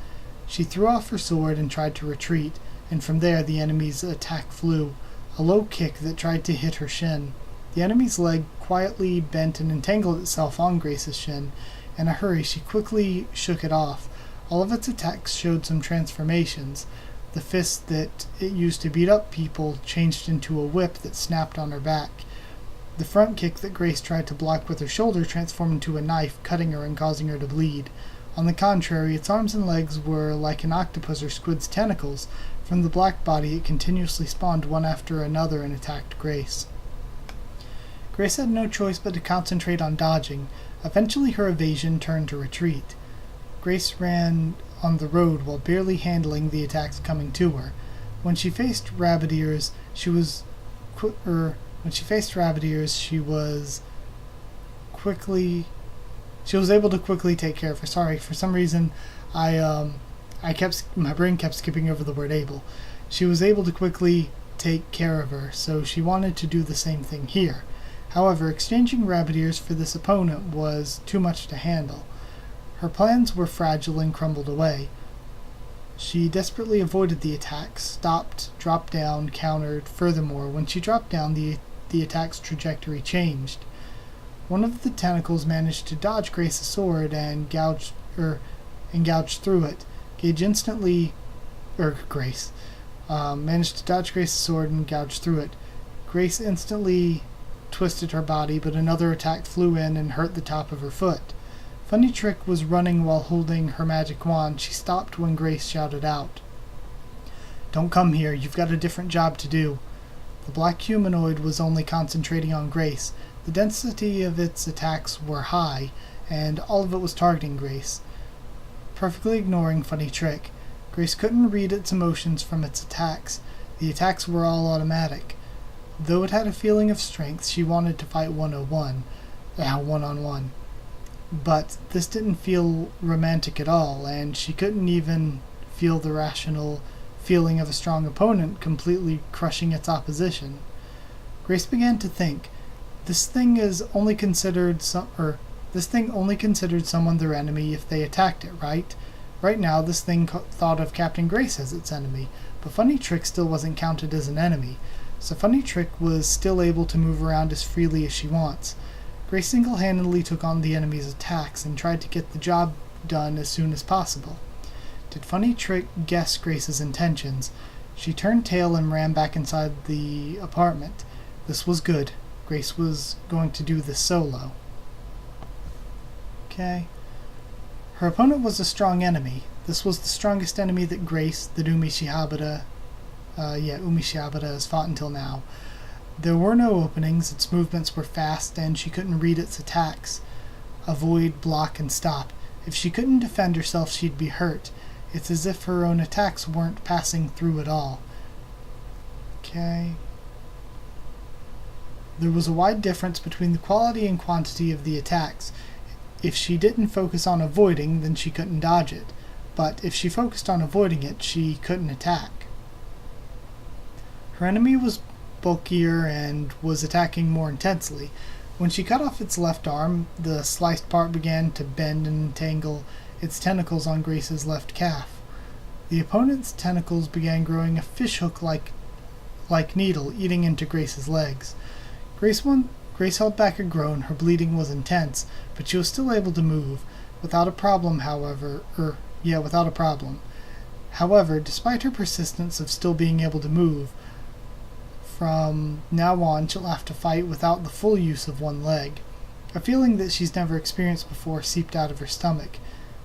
She threw off her sword and tried to retreat, and from there the enemy's attack flew, a low kick that tried to hit her shin. The enemy's leg quietly bent and entangled itself on Grace's shin. In a hurry, she quickly shook it off. All of its attacks showed some transformations. The fist that it used to beat up people changed into a whip that snapped on her back. The front kick that Grace tried to block with her shoulder transformed into a knife, cutting her and causing her to bleed. On the contrary, its arms and legs were like an octopus or squid's tentacles. From the black body, it continuously spawned one after another and attacked Grace. Grace had no choice but to concentrate on dodging. Eventually her evasion turned to retreat. Grace ran on the road while barely handling the attacks coming to her. When she faced rabbit ears, she was able to quickly take care of her. Sorry, for some reason my brain kept skipping over the word able. She was able to quickly take care of her, so she wanted to do the same thing here. However, exchanging rabbit ears for this opponent was too much to handle. Her plans were fragile and crumbled away. She desperately avoided the attacks, stopped, dropped down, countered. Furthermore, when she dropped down, the attack's trajectory changed. One of the tentacles managed to dodge Grace's sword and gouged through it. Grace managed to dodge Grace's sword and gouge through it. Grace instantly twisted her body, but another attack flew in and hurt the top of her foot. Funny Trick was running while holding her magic wand. She stopped when Grace shouted out, "Don't come here, you've got a different job to do." The black humanoid was only concentrating on Grace. The density of its attacks were high, and all of it was targeting Grace, perfectly ignoring Funny Trick. Grace couldn't read its emotions from its attacks. The attacks were all automatic. Though it had a feeling of strength, she wanted to fight one-on-one. But this didn't feel romantic at all, and she couldn't even feel the rational feeling of a strong opponent completely crushing its opposition. Grace began to think, this thing only considered someone their enemy if they attacked it, right? Right now, this thing thought of Captain Grace as its enemy, but Funny Trick still wasn't counted as an enemy. So Funny Trick was still able to move around as freely as she wants. Grace single-handedly took on the enemy's attacks and tried to get the job done as soon as possible. Did Funny Trick guess Grace's intentions? She turned tail and ran back inside the apartment. This was good. Grace was going to do this solo. Okay. Her opponent was a strong enemy. This was the strongest enemy that Grace, the Umishihabara has fought until now. There were no openings, its movements were fast, and she couldn't read its attacks. Avoid, block, and stop. If she couldn't defend herself, she'd be hurt. It's as if her own attacks weren't passing through at all. Okay. There was a wide difference between the quality and quantity of the attacks. If she didn't focus on avoiding, then she couldn't dodge it. But if she focused on avoiding it, she couldn't attack. Her enemy was bulkier and was attacking more intensely. When she cut off its left arm, the sliced part began to bend and entangle its tentacles on Grace's left calf. The opponent's tentacles began growing a fishhook-like needle, eating into Grace's legs. Grace Grace held back a groan. Her bleeding was intense, but she was still able to move. Without a problem, without a problem. However, despite her persistence of still being able to move, from now on she'll have to fight without the full use of one leg. A feeling that she's never experienced before seeped out of her stomach.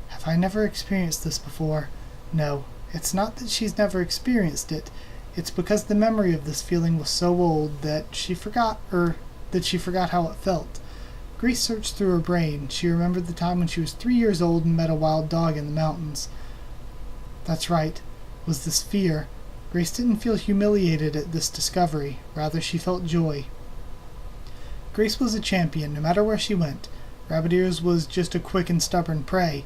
Have I never experienced this before? No, it's not that she's never experienced it. It's because the memory of this feeling was so old that she forgot how it felt. Grace searched through her brain. She remembered the time when she was 3 years old and met a wild dog in the mountains. That's right. It was this fear. Grace didn't feel humiliated at this discovery. Rather, she felt joy. Grace was a champion, no matter where she went. Rabbit Ears was just a quick and stubborn prey.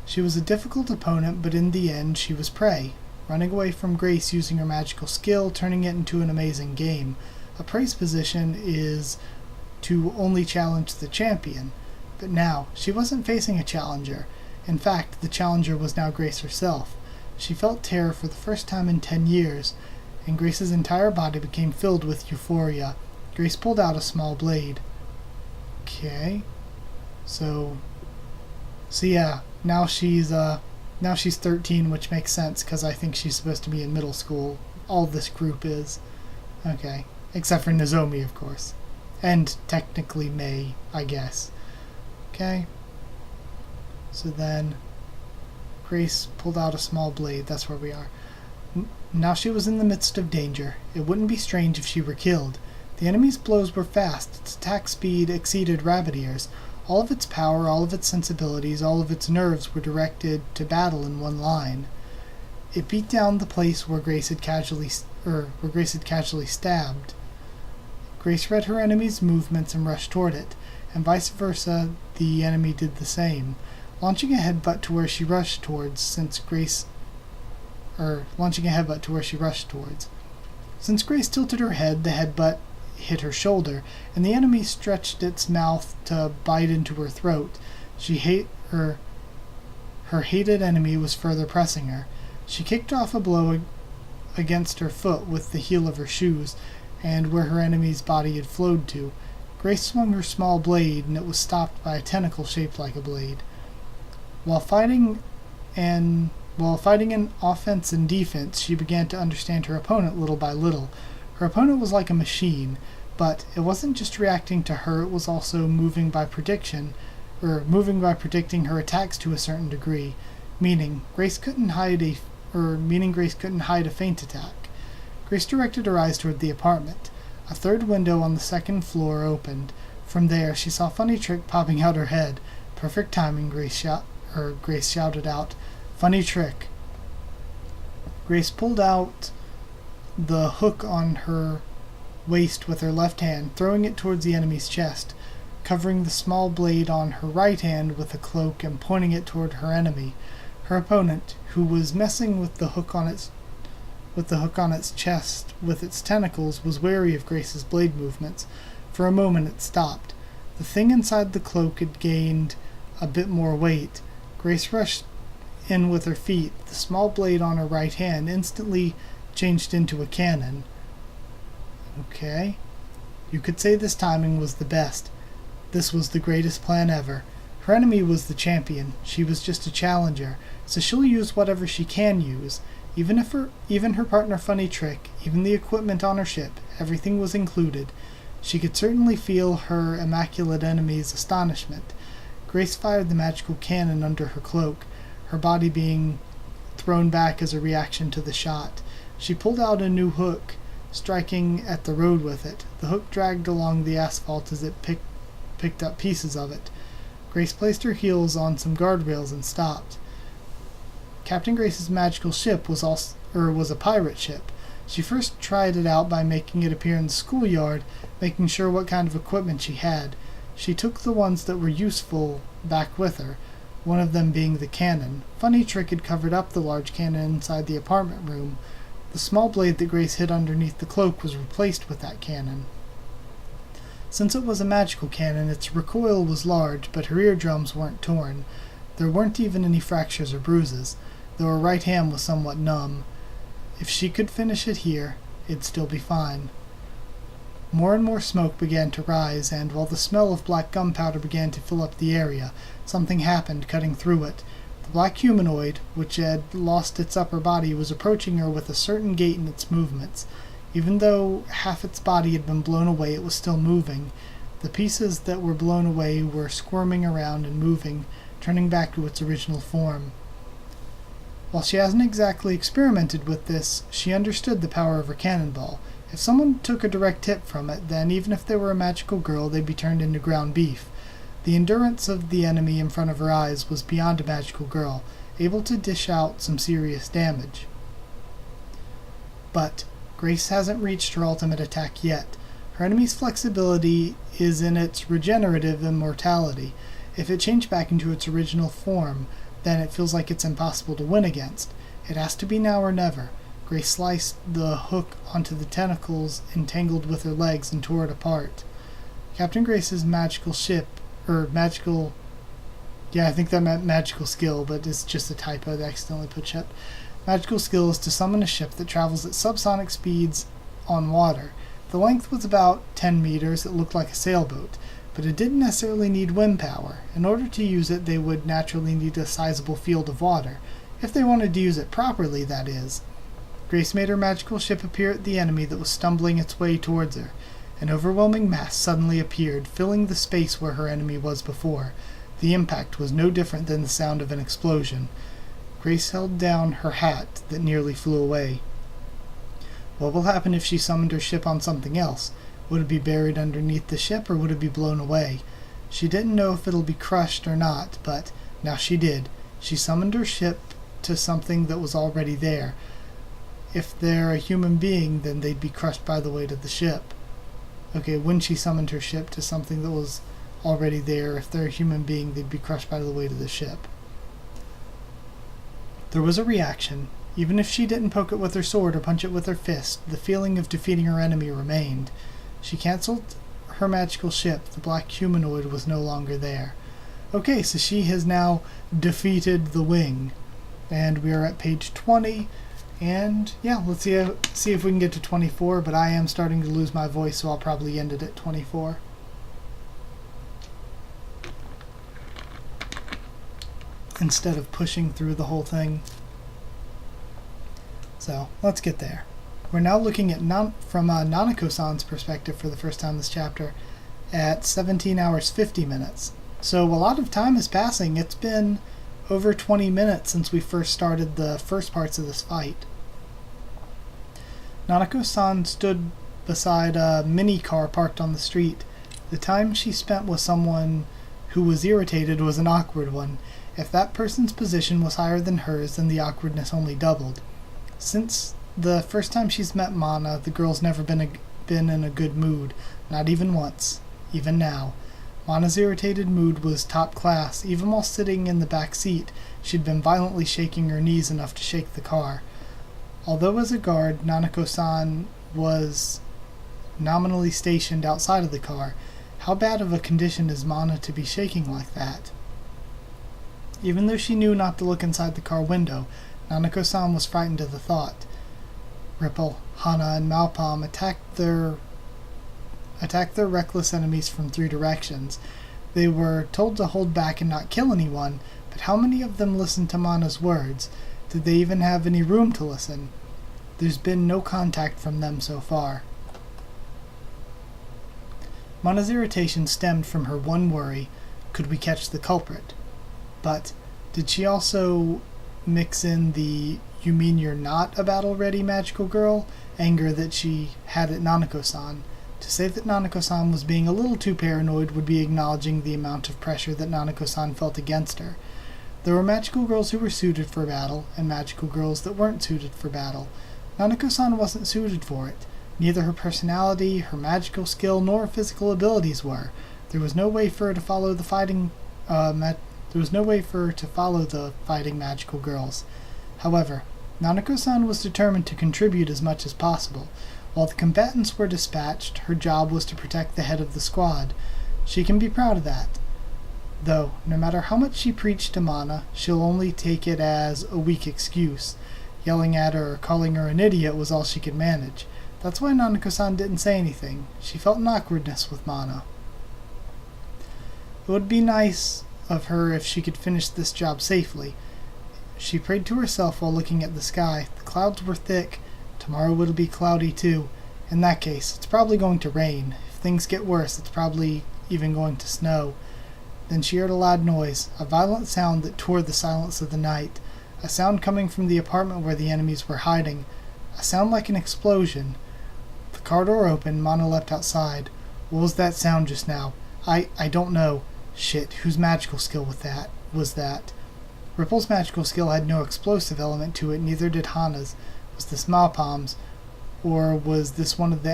She was a difficult opponent, but in the end, she was prey. Running away from Grace using her magical skill, turning it into an amazing game. A prey's position is to only challenge the champion. But now, she wasn't facing a challenger. In fact, the challenger was now Grace herself. She felt terror for the first time in 10 years, and Grace's entire body became filled with euphoria. Grace pulled out a small blade. Okay. So yeah, now she's 13, which makes sense because I think she's supposed to be in middle school. All this group is. Okay. Except for Nozomi, of course. And technically Mei, I guess. Okay. So then Grace pulled out a small blade. That's where we are. Now she was in the midst of danger. It wouldn't be strange if she were killed. The enemy's blows were fast. Its attack speed exceeded Rabbit Ears. All of its power, all of its sensibilities, all of its nerves were directed to battle in one line. It beat down the place where Grace had casually stabbed. Grace read her enemy's movements and rushed toward it, and vice versa, the enemy did the same, launching a headbutt to where she rushed towards. Since Grace tilted her head, the headbutt hit her shoulder, and the enemy stretched its mouth to bite into her throat. Her hated enemy was further pressing her. She kicked off a blow against her foot with the heel of her shoes, and where her enemy's body had flowed to. Grace swung her small blade, and it was stopped by a tentacle shaped like a blade. While fighting in offense and defense, she began to understand her opponent little by little. Her opponent was like a machine, but it wasn't just reacting to her, it was also moving by predicting her attacks to a certain degree, meaning Grace couldn't hide a feint attack. Grace directed her eyes toward the apartment. A third window on the second floor opened. From there, she saw Funny Trick popping out her head. Perfect timing, Grace shouted out, "Funny Trick." Grace pulled out the hook on her waist with her left hand, throwing it towards the enemy's chest, covering the small blade on her right hand with a cloak and pointing it toward her enemy. Her opponent, who was messing with the hook on its chest with its tentacles, was wary of Grace's blade movements. For a moment it stopped. The thing inside the cloak had gained a bit more weight. Grace rushed in with her feet. The small blade on her right hand instantly changed into a cannon. Okay. You could say this timing was the best. This was the greatest plan ever. Her enemy was the champion. She was just a challenger, so she'll use whatever she can use. Even her partner Funny Trick, even the equipment on her ship, everything was included. She could certainly feel her immaculate enemy's astonishment. Grace fired the magical cannon under her cloak, her body being thrown back as a reaction to the shot. She pulled out a new hook, striking at the road with it. The hook dragged along the asphalt as it picked up pieces of it. Grace placed her heels on some guardrails and stopped. Captain Grace's magical ship was a pirate ship. She first tried it out by making it appear in the schoolyard, making sure what kind of equipment she had. She took the ones that were useful back with her, one of them being the cannon. Funny Trick had covered up the large cannon inside the apartment room. The small blade that Grace hid underneath the cloak was replaced with that cannon. Since it was a magical cannon, its recoil was large, but her eardrums weren't torn. There weren't even any fractures or bruises, though her right hand was somewhat numb. If she could finish it here, it'd still be fine. More and more smoke began to rise, and while the smell of black gunpowder began to fill up the area, something happened, cutting through it. The black humanoid, which had lost its upper body, was approaching her with a certain gait in its movements. Even though half its body had been blown away, it was still moving. The pieces that were blown away were squirming around and moving, turning back to its original form. While she hasn't exactly experimented with this, she understood the power of her cannonball. If someone took a direct hit from it, then even if they were a magical girl, they'd be turned into ground beef. The endurance of the enemy in front of her eyes was beyond a magical girl, able to dish out some serious damage. But Grace hasn't reached her ultimate attack yet. Her enemy's flexibility is in its regenerative immortality. If it changed back into its original form, then it feels like it's impossible to win against. It has to be now or never. Grace sliced the hook onto the tentacles entangled with her legs and tore it apart. Captain Grace's magical ship, I think that meant magical skill, but it's just a typo. They accidentally put ship. Magical skill is to summon a ship that travels at subsonic speeds on water. The length was about 10 meters. It looked like a sailboat, but it didn't necessarily need wind power. In order to use it, they would naturally need a sizable field of water. If they wanted to use it properly, that is. Grace made her magical ship appear at the enemy that was stumbling its way towards her. An overwhelming mass suddenly appeared, filling the space where her enemy was before. The impact was no different than the sound of an explosion. Grace held down her hat that nearly flew away. What will happen if she summoned her ship on something else? Would it be buried underneath the ship, or would it be blown away? She didn't know if it'll be crushed or not, but now she did. She summoned her ship to something that was already there. If they're a human being, then they'd be crushed by the weight of the ship. Okay, when she summoned her ship to something that was already there, if they're a human being, they'd be crushed by the weight of the ship. There was a reaction. Even if she didn't poke it with her sword or punch it with her fist, the feeling of defeating her enemy remained. She cancelled her magical ship. The black humanoid was no longer there. Okay, so she has now defeated the wing. And we are at page 20. And yeah, let's see if we can get to 24, but I am starting to lose my voice, so I'll probably end it at 24. Instead of pushing through the whole thing. So, let's get there. We're now looking at from Nanako-san's perspective for the first time this chapter at 17 hours 50 minutes. So a lot of time is passing. It's been over 20 minutes since we first started the first parts of this fight. Nanako-san stood beside a mini car parked on the street. The time she spent with someone who was irritated was an awkward one. If that person's position was higher than hers, then the awkwardness only doubled. Since the first time she's met Mana, the girl's never been in a good mood, not even once, even now. Mana's irritated mood was top class. Even while sitting in the back seat, she'd been violently shaking her knees enough to shake the car. Although as a guard, Nanako-san was nominally stationed outside of the car, how bad of a condition is Mana to be shaking like that? Even though she knew not to look inside the car window, Nanako-san was frightened at the thought. Ripple, Hana, and Malpom attacked their reckless enemies from 3 directions. They were told to hold back and not kill anyone, but how many of them listened to Mana's words? Did they even have any room to listen? There's been no contact from them so far. Mana's irritation stemmed from her one worry: could we catch the culprit? But did she also mix in the "you mean you're not a battle-ready magical girl" anger that she had at Nanako-san? To say that Nanako-san was being a little too paranoid would be acknowledging the amount of pressure that Nanako-san felt against her. There were magical girls who were suited for battle, and magical girls that weren't suited for battle. Nanako-san wasn't suited for it. Neither her personality, her magical skill, nor her physical abilities were. There was no way for her to follow the fighting magical girls. However, Nanako-san was determined to contribute as much as possible. While the combatants were dispatched, her job was to protect the head of the squad. She can be proud of that. Though, no matter how much she preached to Mana, she'll only take it as a weak excuse. Yelling at her or calling her an idiot was all she could manage. That's why Nanako-san didn't say anything. She felt an awkwardness with Mana. It would be nice of her if she could finish this job safely. She prayed to herself while looking at the sky. The clouds were thick. Tomorrow would be cloudy too. In that case, it's probably going to rain. If things get worse, it's probably even going to snow. Then she heard a loud noise, a violent sound that tore the silence of the night. A sound coming from the apartment where the enemies were hiding. A sound like an explosion. The car door opened. Mana leapt outside. What was that sound just now? I don't know. Shit, whose magical skill was that? Ripple's magical skill had no explosive element to it, neither did Hana's. Was this Mapam's? Or was this one of the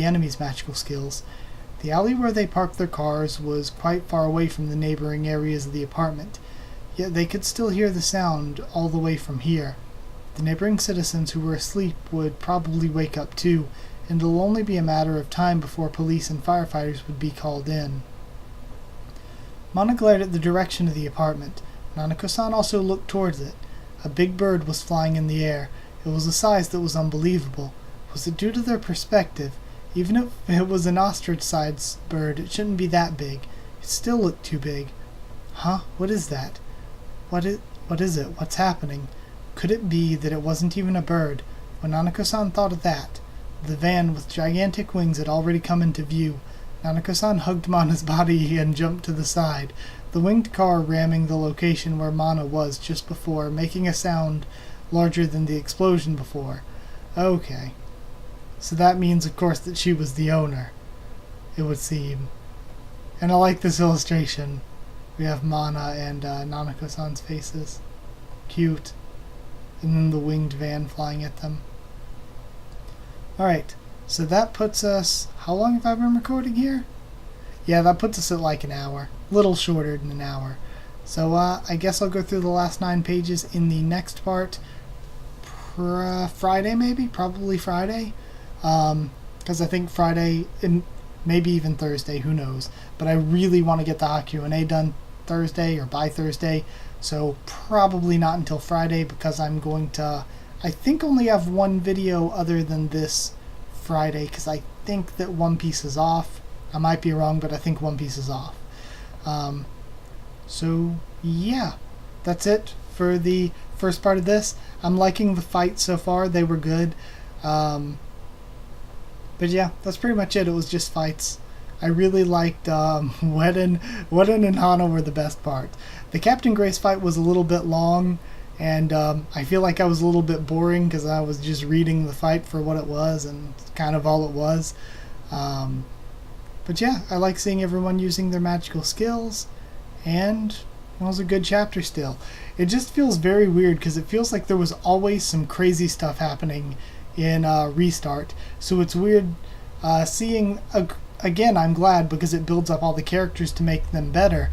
enemy's magical skills? The alley where they parked their cars was quite far away from the neighboring areas of the apartment, yet they could still hear the sound all the way from here. The neighboring citizens who were asleep would probably wake up too, and it'll only be a matter of time before police and firefighters would be called in. Mana glared at the direction of the apartment. Nanako-san also looked towards it. A big bird was flying in the air. It was a size that was unbelievable. Was it due to their perspective? Even if it was an ostrich-sized bird, it shouldn't be that big. It still looked too big. Huh? What is that? What is it? What's happening? Could it be that it wasn't even a bird? When Nanako-san thought of that, the van with gigantic wings had already come into view. Nanako-san hugged Mana's body and jumped to the side, the winged car ramming the location where Mana was just before, making a sound larger than the explosion before. Okay. So that means, of course, that she was the owner, it would seem. And I like this illustration. We have Mana and Nanako-san's faces. Cute. And then the winged van flying at them. Alright, so that puts us... How long have I been recording here? Yeah, that puts us at like an hour. A little shorter than an hour. So I guess I'll go through the last 9 pages in the next part. Friday, maybe? Probably Friday. Because I think Friday, and maybe even Thursday, who knows. But I really want to get the Q&A done Thursday or by Thursday. So probably not until Friday, because I'm going to, I think, only have one video other than this Friday, because I think that One Piece is off. I might be wrong, but I think One Piece is off. So yeah, that's it for the first part of this. I'm liking the fights so far. They were good. But yeah, that's pretty much it. It was just fights. I really liked Wedin and Hana were the best part. The Captain Grace fight was a little bit long, and I feel like I was a little bit boring because I was just reading the fight for what it was and kind of all it was. But yeah, I like seeing everyone using their magical skills, and it was a good chapter still. It just feels very weird because it feels like there was always some crazy stuff happening in Restart. So it's weird seeing... Again, I'm glad because it builds up all the characters to make them better,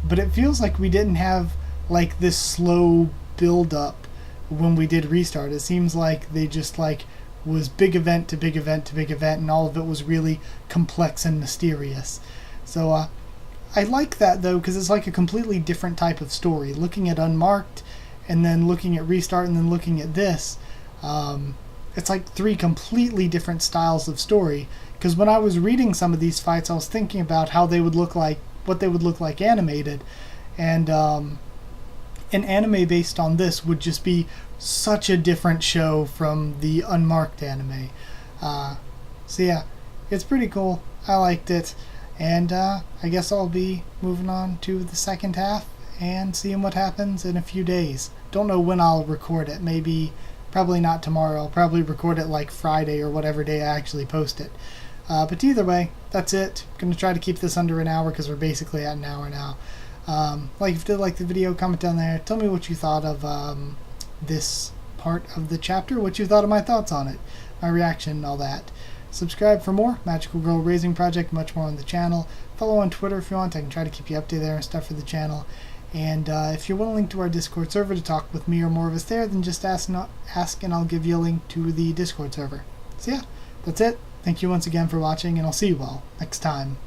but it feels like we didn't have like this slow build up when we did Restart. It seems like they just like was big event to big event to big event, and all of it was really complex and mysterious. So I like that though, because it's like a completely different type of story. Looking at Unmarked, and then looking at Restart, and then looking at this, it's like 3 completely different styles of story. Because when I was reading some of these fights, I was thinking about how they would look like, what they would look like animated, and an anime based on this would just be such a different show from the Unmarked anime. So yeah, it's pretty cool. I liked it, and I guess I'll be moving on to the second half and seeing what happens in a few days. Don't know when I'll record it. Probably not tomorrow. I'll probably record it like Friday or whatever day I actually post it. But either way, that's it. I'm going to try to keep this under an hour because we're basically at an hour now. If you did like the video, comment down there. Tell me what you thought of this part of the chapter, what you thought of my thoughts on it, my reaction, all that. Subscribe for more Magical Girl Raising Project, much more on the channel. Follow on Twitter if you want. I can try to keep you up to there and stuff for the channel. And if you want a link to our Discord server to talk with me or more of us there, then just ask and I'll give you a link to the Discord server. So yeah, that's it. Thank you once again for watching, and I'll see you all next time.